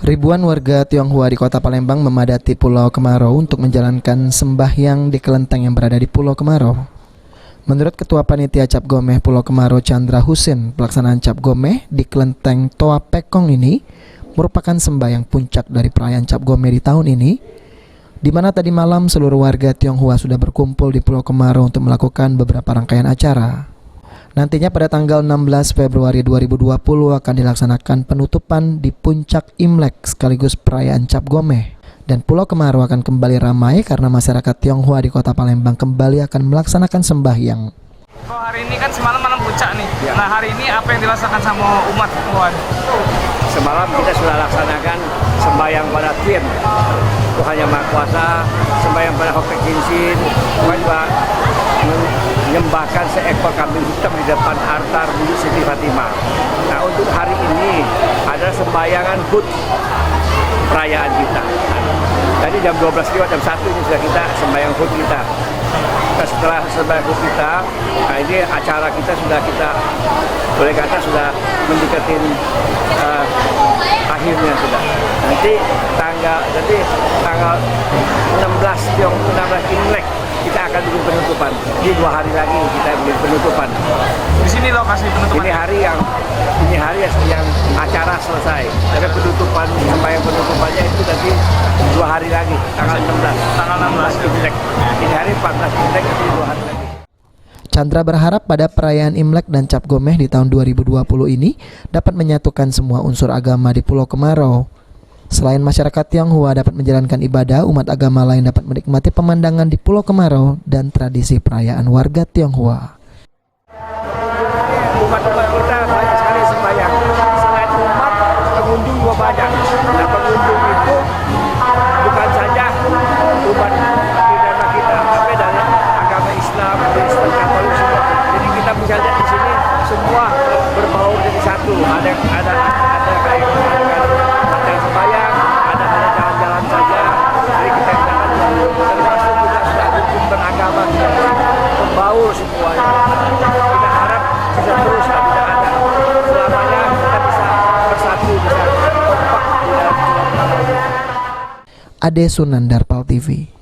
Ribuan warga Tionghoa di Kota Palembang memadati Pulau Kemarau untuk menjalankan sembahyang di kelenteng yang berada di Pulau Kemarau. Menurut Ketua Panitia Cap Gomeh Pulau Kemarau Chandra Husin, pelaksanaan Cap Gomeh di kelenteng Toa Pekong ini merupakan sembahyang puncak dari perayaan Cap Gomeh di tahun ini, di mana tadi malam seluruh warga Tionghoa sudah berkumpul di Pulau Kemarau untuk melakukan beberapa rangkaian acara. Nantinya pada tanggal 16 Februari 2020 akan dilaksanakan penutupan di puncak Imlek sekaligus perayaan Cap Gomeh. Dan Pulau Kemarau akan kembali ramai karena masyarakat Tionghoa di Kota Palembang kembali akan melaksanakan sembahyang. Kalau hari ini kan semalam malam puncak nih. Ya. Nah hari ini apa yang dilaksanakan sama umat Tuhan? Semalam kita sudah laksanakan sembahyang pada Tuhan Tuhan Yang Maha Kuasa, sembahyang pada Hok Pek Jinsin, juga menyembahkan seekor kambing hitam di depan altar Budi Siti Fatimah. Nah untuk hari ini adalah sembahyangan HUT perayaan kita. Tadi jam 12 lewat jam 1 ini sudah kita sembahyang HUT kita. Nah, setelah sembahyang HUT kita, nah ini acara kita sudah boleh kata sudah mendekatin akhirnya sudah. Nanti tanggal 16 Imlek kita akan bikin penutupan. Di 2 hari lagi kita bikin penutupan. Di sini lokasi penutupan. Ini hari yang acara selesai. Tapi penutupan sembahyang penutupannya itu nanti 2 hari lagi, tanggal 16. Tanggal 16 Imlek. Ini hari 14 Imlek, jadi 2 hari lagi. Chandra berharap pada perayaan Imlek dan Cap Gomeh di tahun 2020 ini dapat menyatukan semua unsur agama di Pulau Kemarau. Selain masyarakat Tionghoa dapat menjalankan ibadah, umat agama lain dapat menikmati pemandangan di Pulau Kemarau dan tradisi perayaan warga Tionghoa. Umat kita banyak sekali sembahyang. Selain umat, pengunjung juga banyak. Nah pengunjung itu bukan saja umat pidana kita, tapi dari agama Islam, Kristen, Katolik semua. Jadi kita bisa lihat di sini semua berbaur jadi satu. Ada yang sembahyang, ada jalan-jalan saja. Jadi kita termasuk juga sudah hukum beragama kita berbaur semuanya. Kita harap bisa terus tidak ada selamanya kita bisa bersatu, bisa kompak di dalam. Ade Sunan, Darpal TV.